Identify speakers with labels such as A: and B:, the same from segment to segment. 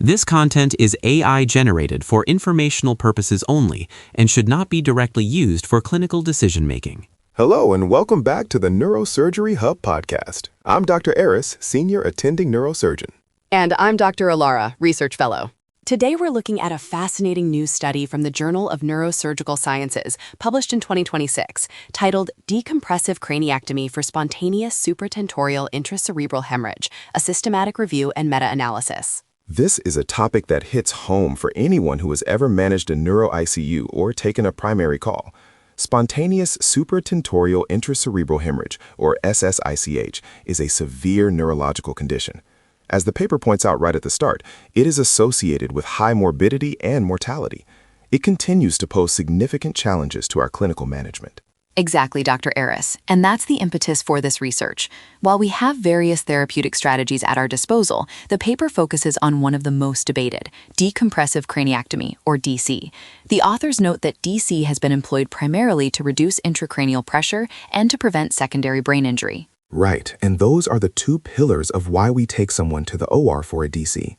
A: This content is AI generated for informational purposes only and should not be directly used for clinical decision-making.
B: Hello and welcome back to the Neurosurgery Hub podcast. I'm Dr. Eris, Senior Attending Neurosurgeon.
C: And I'm Dr. Alara, Research Fellow. Today we're looking at a fascinating new study from the Journal of Neurosurgical Sciences, published in 2026, titled Decompressive Craniectomy for Spontaneous Supratentorial Intracerebral Hemorrhage, a Systematic Review and Meta-Analysis.
B: This is a topic that hits home for anyone who has ever managed a neuro-ICU or taken a primary call. Spontaneous supratentorial intracerebral hemorrhage, or SSICH, is a severe neurological condition. As the paper points out right at the start, it is associated with high morbidity and mortality. It continues to pose significant challenges to our clinical management.
C: Exactly, Dr. Eris, and that's the impetus for this research. While we have various therapeutic strategies at our disposal, the paper focuses on one of the most debated, decompressive craniectomy, or DC. The authors note that DC has been employed primarily to reduce intracranial pressure and to prevent secondary brain injury.
B: Right, and those are the two pillars of why we take someone to the OR for a DC.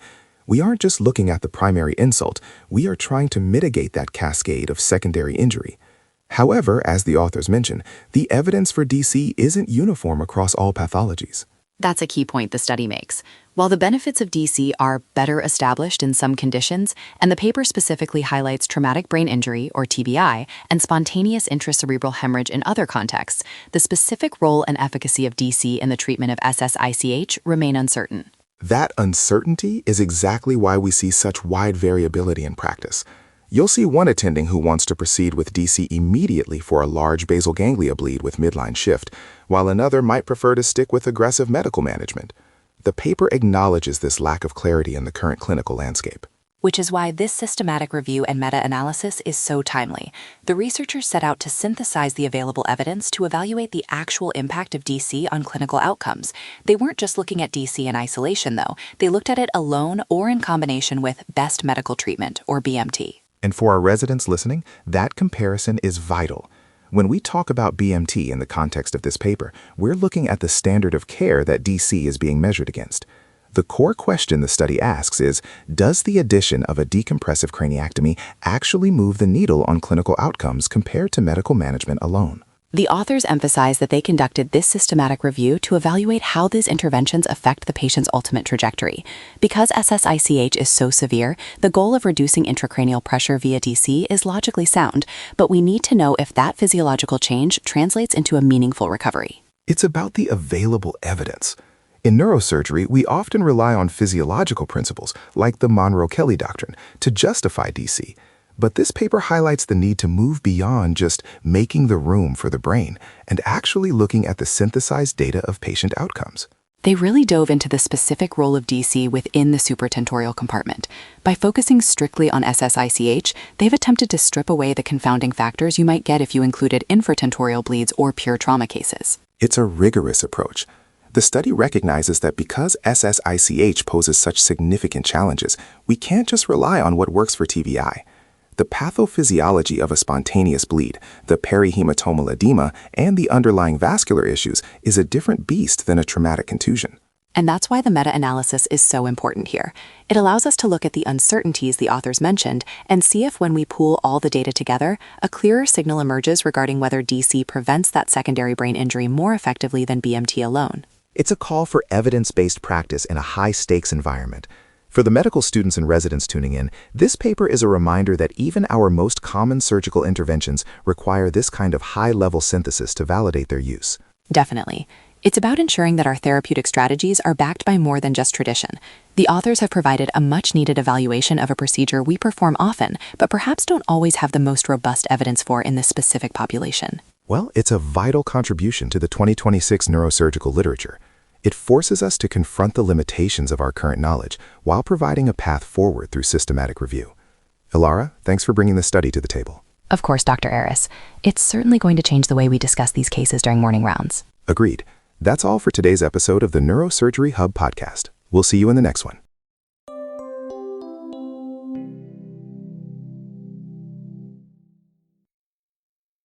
B: We aren't just looking at the primary insult, we are trying to mitigate that cascade of secondary injury. However, as the authors mention, the evidence for DC isn't uniform across all pathologies.
C: That's a key point the study makes. While the benefits of DC are better established in some conditions, and the paper specifically highlights traumatic brain injury, or TBI, and spontaneous intracerebral hemorrhage in other contexts, the specific role and efficacy of DC in the treatment of SSICH remain uncertain.
B: That uncertainty is exactly why we see such wide variability in practice. You'll see one attending who wants to proceed with DC immediately for a large basal ganglia bleed with midline shift, while another might prefer to stick with aggressive medical management. The paper acknowledges this lack of clarity in the current clinical landscape.
C: Which is why this systematic review and meta-analysis is so timely. The researchers set out to synthesize the available evidence to evaluate the actual impact of DC on clinical outcomes. They weren't just looking at DC in isolation, though. They looked at it alone or in combination with best medical treatment, or BMT.
B: And for our residents listening, that comparison is vital. When we talk about BMT in the context of this paper, we're looking at the standard of care that DC is being measured against. The core question the study asks is, does the addition of a decompressive craniectomy actually move the needle on clinical outcomes compared to medical management alone?
C: The authors emphasize that they conducted this systematic review to evaluate how these interventions affect the patient's ultimate trajectory. Because SSICH is so severe, the goal of reducing intracranial pressure via DC is logically sound, but we need to know if that physiological change translates into a meaningful recovery.
B: It's about the available evidence. In neurosurgery, we often rely on physiological principles, like the Monroe-Kelly doctrine, to justify DC. But this paper highlights the need to move beyond just making the room for the brain and actually looking at the synthesized data of patient outcomes.
C: They really dove into the specific role of DC within the supratentorial compartment. By focusing strictly on SSICH, they've attempted to strip away the confounding factors you might get if you included infratentorial bleeds or pure trauma cases.
B: It's a rigorous approach. The study recognizes that because SSICH poses such significant challenges, we can't just rely on what works for TBI. The pathophysiology of a spontaneous bleed, the perihematomal edema, and the underlying vascular issues is a different beast than a traumatic contusion.
C: And that's why the meta-analysis is so important here. It allows us to look at the uncertainties the authors mentioned and see if when we pool all the data together, a clearer signal emerges regarding whether DC prevents that secondary brain injury more effectively than BMT alone.
B: It's a call for evidence-based practice in a high-stakes environment. For the medical students and residents tuning in, this paper is a reminder that even our most common surgical interventions require this kind of high-level synthesis to validate their use.
C: Definitely. It's about ensuring that our therapeutic strategies are backed by more than just tradition. The authors have provided a much-needed evaluation of a procedure we perform often, but perhaps don't always have the most robust evidence for in this specific population.
B: Well, it's a vital contribution to the 2026 neurosurgical literature. It forces us to confront the limitations of our current knowledge while providing a path forward through systematic review. Alara, thanks for bringing this study to the table.
C: Of course, Dr. Eris. It's certainly going to change the way we discuss these cases during morning rounds.
B: Agreed. That's all for today's episode of the Neurosurgery Hub podcast. We'll see you in the next one.